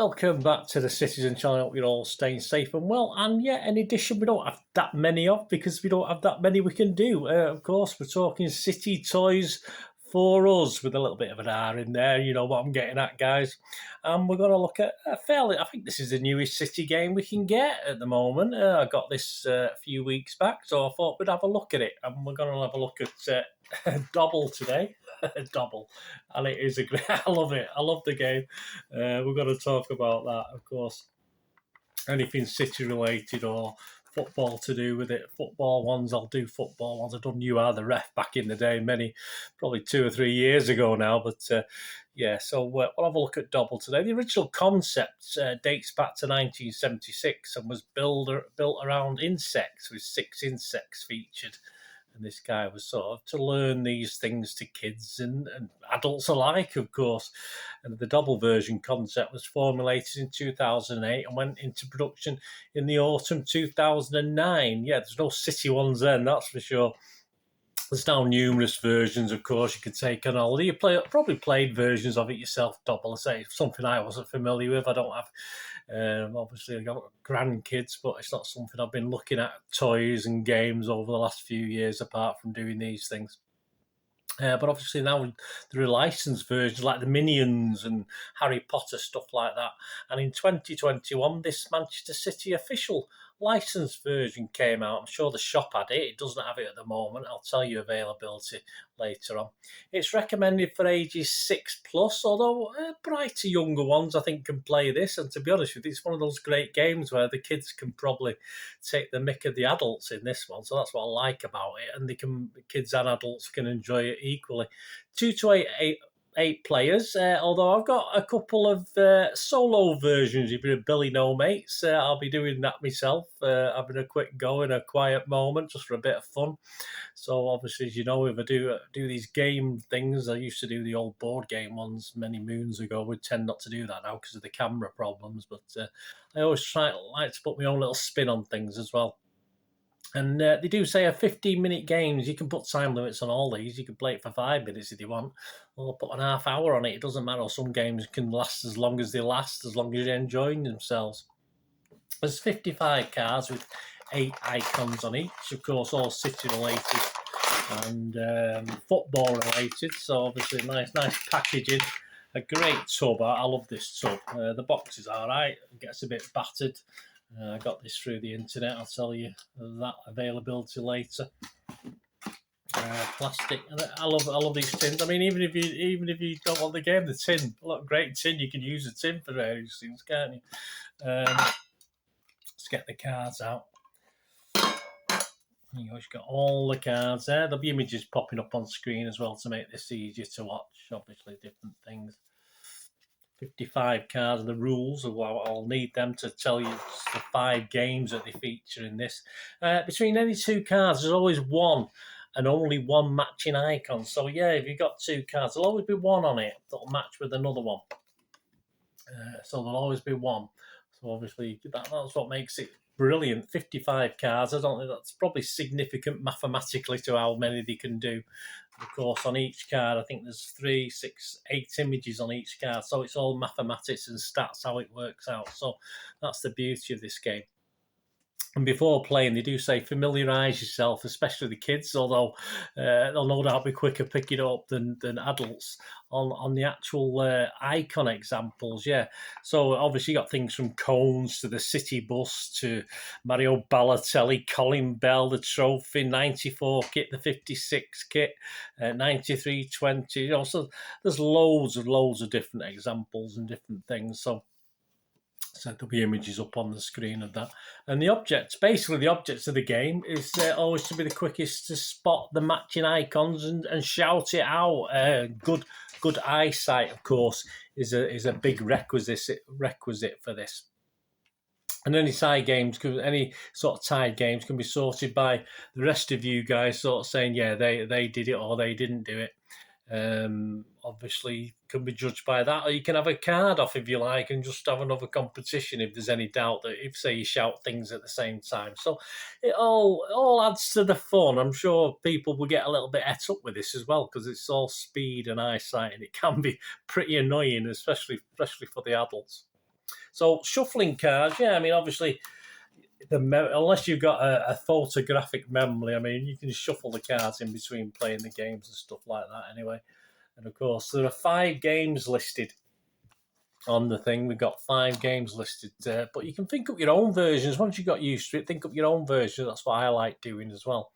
Welcome back to the Citizen channel. I hope you're all staying safe and well. And yeah, an edition we don't have that many of because we don't have that many we can do. Of course, we're talking City Toys for Us with a little bit of an R in there. You know what I'm getting at, guys. And we're going to look at a fairly, I think this is the newest City game we can get at the moment. I got this a few weeks back, so I thought we'd have a look at it. And we're going to have a look at Dobble today. Dobble, and it is a great. I love it. I love the game. We're going to talk about that, of course. Anything City related or football to do with it. Football ones, I'll do football ones. I've done You Are the Ref back in the day, probably 2 or 3 years ago now. But yeah, so we'll have a look at Dobble today. The original concept dates back to 1976 and was built around insects, with 6 insects featured. And this guy was sort of to learn these things to kids and adults alike, of course. And the Dobble version concept was formulated in 2008 and went into production in the autumn 2009. Yeah, there's no City ones then, that's for sure. There's now numerous versions, of course, you could take on holiday. You probably played versions of it yourself, Dobble. I say something I wasn't familiar with. I don't have, obviously, I've got grandkids, but it's not something I've been looking at, toys and games over the last few years, apart from doing these things. But obviously now there are licensed versions like the Minions and Harry Potter, stuff like that. And in 2021, this Manchester City official licensed version came out. I'm sure the shop had it. It doesn't have it at the moment. I'll tell you availability later on. It's recommended for ages 6+, although brighter younger ones I think can play this. And to be honest with you, it's one of those great games where the kids can probably take the mick of the adults in this one. So that's what I like about it. And kids and adults can enjoy it equally. 2 to 8 players, although I've got a couple of solo versions. If you're a Billy No Mates, I'll be doing that myself, having a quick go in a quiet moment just for a bit of fun. So obviously, as you know, if I do these game things, I used to do the old board game ones many moons ago. We tend not to do that now because of the camera problems, but I always like to put my own little spin on things as well. And they do say a 15-minute games. You can put time limits on all these. You can play it for 5 minutes if you want, or put an half hour on it. It doesn't matter. Some games can last as long as they last, as long as you're enjoying themselves. There's 55 cards with 8 icons on each. Of course, all City related and football related. So obviously, nice packaging. A great tub. I love this tub. The box is all right. It gets a bit battered. I got this through the internet. I'll tell you that availability later. Plastic. I love these tins. I mean, even if you don't want the game, the tin. Look, great tin. You can use a tin for various things, can't you? Let's get the cards out. You've got all the cards there. There'll be images popping up on screen as well to make this easier to watch. Obviously, different things. 55 cards, the rules. I'll need them to tell you the 5 games that they feature in this. Between any 2 cards, there's always one and only one matching icon. So yeah, if you've got 2 cards, there'll always be one on it that'll match with another one. So there'll always be one. So obviously that's what makes it brilliant. 55 cards. I don't think that's probably significant mathematically to how many they can do. Of course, on each card, I think there's 3, 6, 8 images on each card. So it's all mathematics and stats, how it works out. So that's the beauty of this game. And before playing, they do say familiarise yourself, especially the kids, although they'll no doubt be quicker picking it up than adults on the actual icon examples, yeah. So obviously you got things from cones to the City bus to Mario Balotelli, Colin Bell, the trophy, 94 kit, the 56 kit, 93-20, you know, so there's loads of different examples and different things, so there'll be images up on the screen of that. And the objects of the game is always to be the quickest to spot the matching icons and shout it out. Good eyesight, of course, is a big requisite for this. And any side games, any sort of tied games can be sorted by the rest of you guys sort of saying, yeah, they did it or they didn't do it. Obviously can be judged by that, or you can have a card off if you like and just have another competition if there's any doubt that if say you shout things at the same time. So it all adds to the fun. I'm sure people will get a little bit et up with this as well because it's all speed and eyesight and it can be pretty annoying, especially for the adults. So shuffling cards, yeah, I mean, obviously, unless you've got a photographic memory, I mean, you can shuffle the cards in between playing the games and stuff like that anyway. And of course, there are 5 games listed on the thing. We've got 5 games listed, but you can think up your own versions. Once you got used to it, think up your own versions. That's what I like doing as well.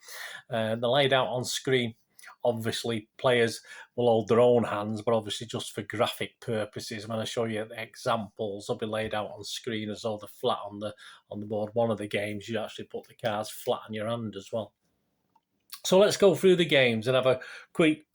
They're laid out on screen. Obviously, players will hold their own hands, but obviously just for graphic purposes, when I show you the examples, they'll be laid out on screen as though they're flat on the board. One of the games, you actually put the cards flat on your hand as well. So let's go through the games and have a quick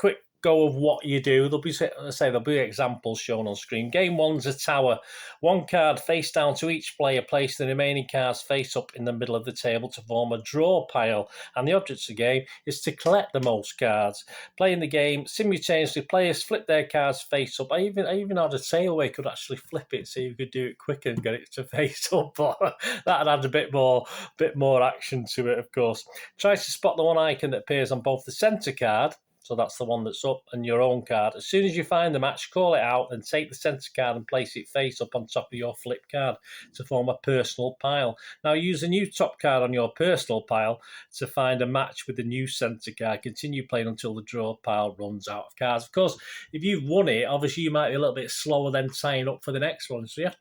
go of what you do. There'll be examples shown on screen. Game 1's a tower. 1 card face down to each player. Place the remaining cards face up in the middle of the table to form a draw pile. And the object of the game is to collect the most cards. Playing the game simultaneously, players flip their cards face up. I even had a tale where you could actually flip it so you could do it quicker and get it to face up. But that had a bit more action to it, of course. Try to spot the one icon that appears on both the centre card, so that's the one that's up, and your own card. As soon as you find the match, call it out and take the centre card and place it face up on top of your flip card to form a personal pile. Now use the new top card on your personal pile to find a match with the new centre card. Continue playing until the draw pile runs out of cards. Of course, if you've won it, obviously you might be a little bit slower than signing up for the next one, so you have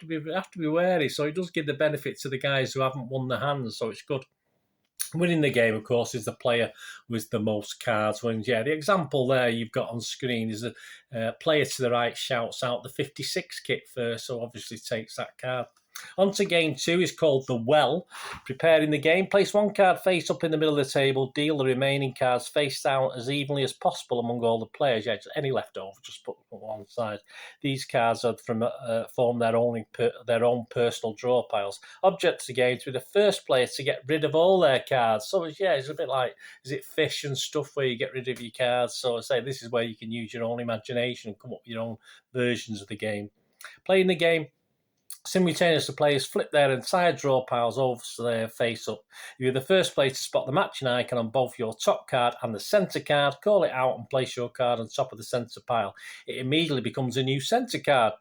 to be wary. So it does give the benefit to the guys who haven't won the hands, so it's good. Winning the game, of course, is the player with the most cards wins. Yeah, the example there you've got on screen is a player to the right shouts out the 56 kit first, so obviously takes that card. On to game 2 is called The Well. Preparing the game, place 1 card face up in the middle of the table, deal the remaining cards face down as evenly as possible among all the players. Yeah, just any left over, just put them on one side. These cards are form their own personal draw piles. Object of the game to be the first player to get rid of all their cards. So yeah, it's a bit like, is it fish and stuff where you get rid of your cards? So I say this is where you can use your own imagination and come up with your own versions of the game. Playing the game, simultaneously, players flip their entire draw piles over so they're face up. You're the first player to spot the matching icon on both your top card and the centre card. Call it out and place your card on top of the centre pile. It immediately becomes a new centre card.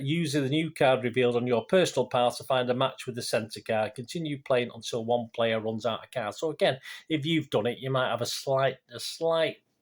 Using the new card revealed on your personal pile to find a match with the centre card. Continue playing until one player runs out of cards. So again, if you've done it, you might have a slight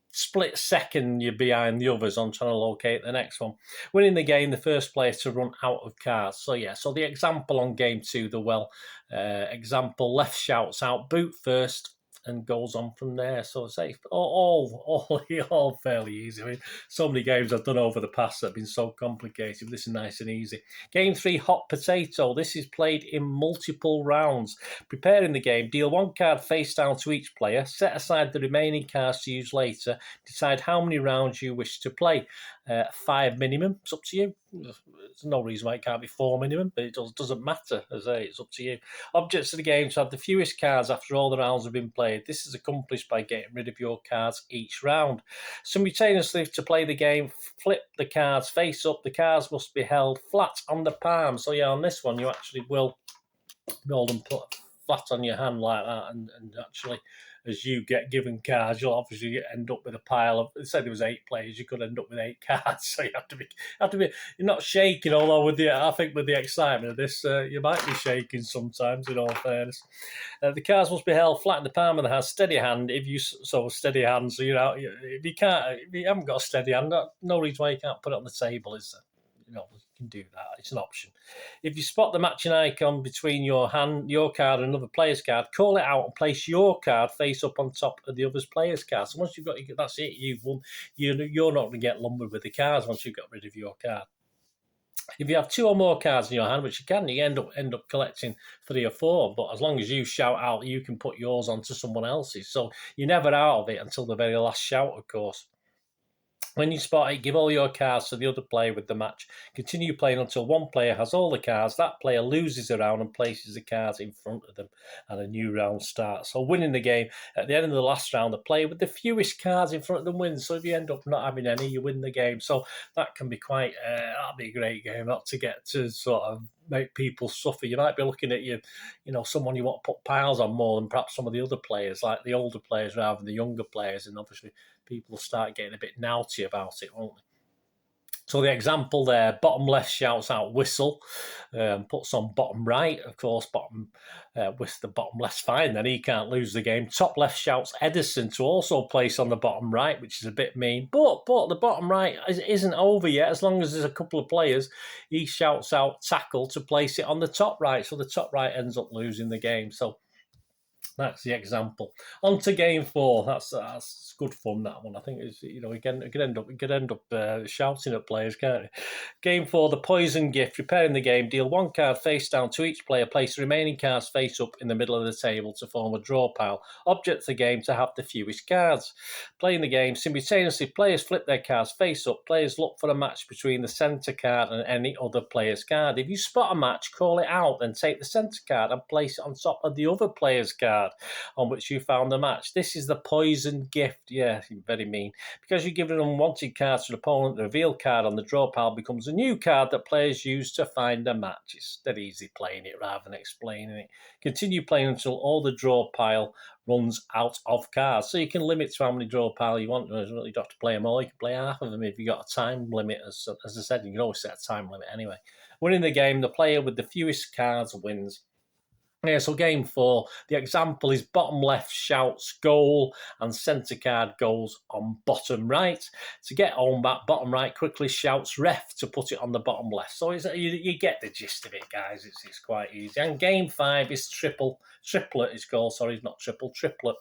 split second you're behind the others on trying to locate the next one. Winning the game, the first player to run out of cards. So yeah, so the example on game 2, the well example, left shouts out boot first and goes on from there. So it's all fairly easy. I mean, so many games I've done over the past that have been so complicated. This is nice and easy. Game 3, hot potato. This is played in multiple rounds. Preparing the game, deal 1 card face down to each player. Set aside the remaining cards to use later. Decide how many rounds you wish to play. 5 minimum. It's up to you. There's no reason why it can't be 4 minimum, but it doesn't matter. As I say, it's up to you. Objects of the game to have the fewest cards after all the rounds have been played. This is accomplished by getting rid of your cards each round. Simultaneously, to play the game, flip the cards face up. The cards must be held flat on the palm. So yeah, on this one, you actually will hold them flat on your hand like that, and actually, as you get given cards, you'll obviously end up with a pile of. Say there was 8 players, you could end up with 8 cards. So you have to be. You're not shaking, although I think with the excitement of this, you might be shaking sometimes. In all fairness, the cards must be held flat in the palm of the hand. Steady hand. Steady hand. So if you haven't got a steady hand, no reason why you can't put it on the table, is there? You can do that. It's an option. If you spot the matching icon between your card, and another player's card, call it out and place your card face up on top of the other player's card. So once you've got, that's it. You've won. You're not going to get lumbered with the cards once you've got rid of your card. If you have 2 or more cards in your hand, which you end up collecting 3 or 4, but as long as you shout out, you can put yours onto someone else's. So you're never out of it until the very last shout, of course. When you spot it, give all your cards to the other player with the match. Continue playing until one player has all the cards. That player loses a round and places the cards in front of them, and a new round starts. So winning the game, at the end of the last round, the player with the fewest cards in front of them wins. So if you end up not having any, you win the game. So that can be that'll be a great game, not to get to sort of make people suffer. You might be looking at someone you want to put piles on more than perhaps some of the other players, like the older players rather than the younger players, and obviously people start getting a bit naughty about it, won't they? So the example there, bottom left shouts out whistle, puts on bottom right. Of course, bottom with the bottom left's fine, then he can't lose the game. Top left shouts Edison to also place on the bottom right, which is a bit mean. But the bottom right isn't over yet. As long as there's a couple of players, he shouts out tackle to place it on the top right. So the top right ends up losing the game. So that's the example. On to game 4. That's good fun, that one. I think it's, you know, we could end up shouting at players, can't we? Game 4, the poison gift. Preparing the game, deal 1 card face down to each player. Place the remaining cards face up in the middle of the table to form a draw pile. Object of the game to have the fewest cards. Playing the game, simultaneously players flip their cards face up. Players look for a match between the centre card and any other player's card. If you spot a match, call it out, then take the centre card and place it on top of the other player's card on which you found the match. This is the poison gift. Yeah, very mean. Because you give an unwanted card to the opponent, the revealed card on the draw pile becomes a new card that players use to find a match. It's dead easy playing it rather than explaining it. Continue playing until all the draw pile runs out of cards. So you can limit to how many draw pile you want. You don't have to play them all. You can play half of them if you've got a time limit. As I said, you can always set a time limit anyway. Winning the game, the player with the fewest cards wins. Yeah, so game 4, the example is bottom left shouts goal and centre card goes on bottom right. To get home back, bottom right quickly shouts ref to put it on the bottom left. So you get the gist of it, guys. It's quite easy. And game 5 is triplet. It's called, sorry, not triple, triplet.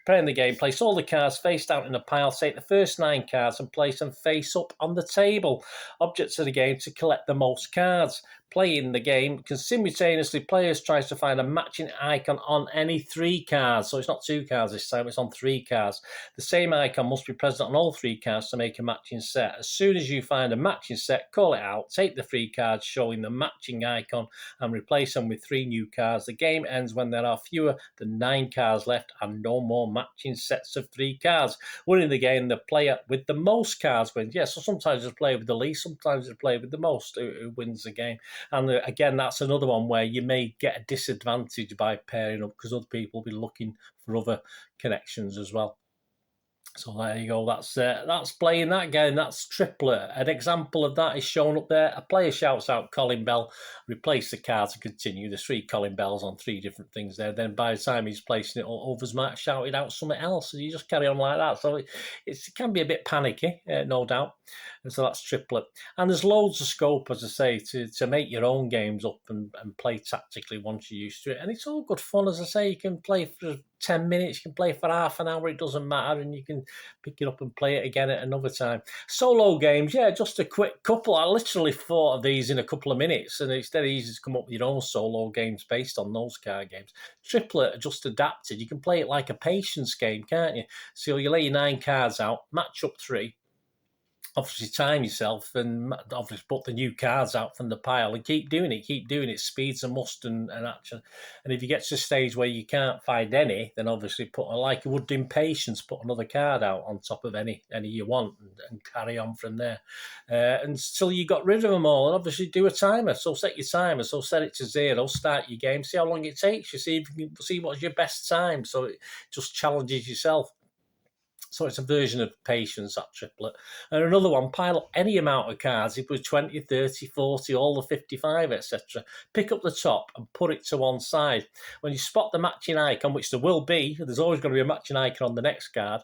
Preparing the game, place all the cards face down in a pile, take the first 9 cards and place them face up on the table. Objects of the game to collect the most cards. Playing the game can simultaneously players tries to find a matching icon on any 3 cards. So it's not 2 cards this time, it's on 3 cards. The same icon must be present on all 3 cards to make a matching set. As soon as you find a matching set, call it out, take the 3 cards showing the matching icon and replace them with 3 new cards. The game ends when there are fewer than 9 cards left and no more matching sets of 3 cards. Winning the game, the player with the most cards wins. Yeah, so sometimes it's a player with the least, sometimes it's a player with the most who wins the game. And again, that's another one where you may get a disadvantage by pairing up because other people will be looking for other connections as well. So there you go. That's playing that game. That's triplet. An example of that is shown up there. A player shouts out Colin Bell, replace the card to continue. There's 3 Colin Bells on 3 different things there. Then by the time he's placing it, others might have shouted out something else. And you just carry on like that. So it can be a bit panicky, no doubt. And so that's triplet. And there's loads of scope, as I say, to make your own games up and play tactically once you're used to it. And it's all good fun, as I say. You can play for 10 minutes, you can play for half an hour, it doesn't matter, and you can pick it up and play it again at another time. Solo games, yeah, just a quick couple. I literally thought of these in a couple of minutes, and it's dead easy to come up with your own solo games based on those card games. Triplet are just adapted. You can play it like a patience game, can't you? So you lay your 9 cards out, match up 3, obviously time yourself and obviously put the new cards out from the pile and keep doing it. Speed's a must and action. And if you get to a stage where you can't find any, then obviously put, like you would in patience, put another card out on top of any you want and carry on from there until you got rid of them all. And obviously do a timer. So set your timer. So set it to 0, start your game, see how long it takes you, see if you can see what's your best time. So it just challenges yourself. So it's a version of patience, that triplet. And another one, pile up any amount of cards. If it was 20, 30, 40, all the 55, etc. Pick up the top and put it to one side. When you spot the matching icon, which there will be, there's always going to be a matching icon on the next card,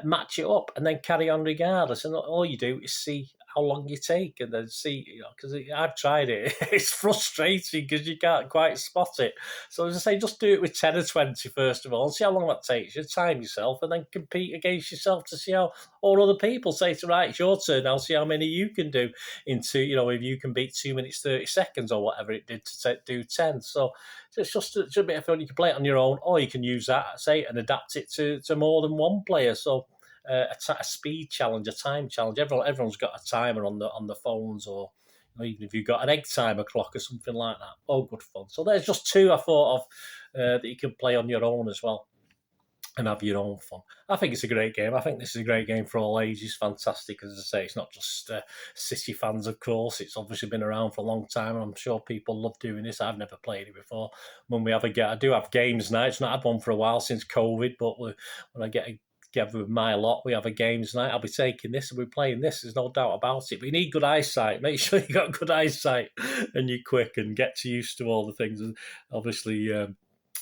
match it up and then carry on regardless. And all you do is see how long you take and then see, because I've tried it. It's frustrating because you can't quite spot it. So as I say, just do it with 10 or 20 first of all, and see how long that takes you, time yourself, and then compete against yourself to see how all other people say to, right, it's your turn, I'll see how many you can do into, if you can beat 2 minutes, 30 seconds or whatever it did to do 10. So it's just a bit of fun. You can play it on your own, or you can use that, say, and adapt it to more than one player. So a speed challenge, a time challenge. Everyone's got a timer on the phones, or even if you've got an egg timer clock or something like that. All good fun. So there's just 2 I thought of that you can play on your own as well and have your own fun. I think it's a great game. I think this is a great game for all ages. Fantastic, as I say. It's not just City fans, of course. It's obviously been around for a long time, and I'm sure people love doing this. I've never played it before. When we have I do have games nights. Not had one for a while since COVID, but when I get a together with my lot. We have a games night. I'll be taking this and we're playing this. There's no doubt about it. But you need good eyesight. Make sure you got good eyesight and you're quick and get used to all the things. And obviously,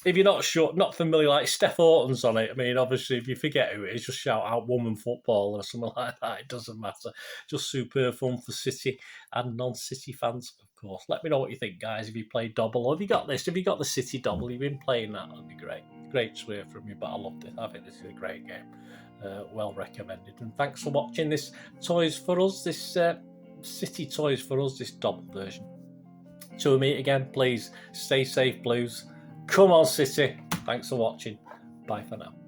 if you're not familiar, like Steph Orton's on it. I mean, obviously, if you forget who it is, just shout out woman football or something like that. It doesn't matter. Just super fun for City and non-City fans, of course. Let me know what you think, guys. If you play Dobble, or have you got this? Have you got the City Dobble? You've been playing that? That'd be great. Great to hear from you, but I loved it. I think this is a great game. Well recommended. And thanks for watching this Toys for Us, this City Toys for Us, this Dobble version. Till we meet again, please stay safe, Blues. Come on, City. Thanks for watching. Bye for now.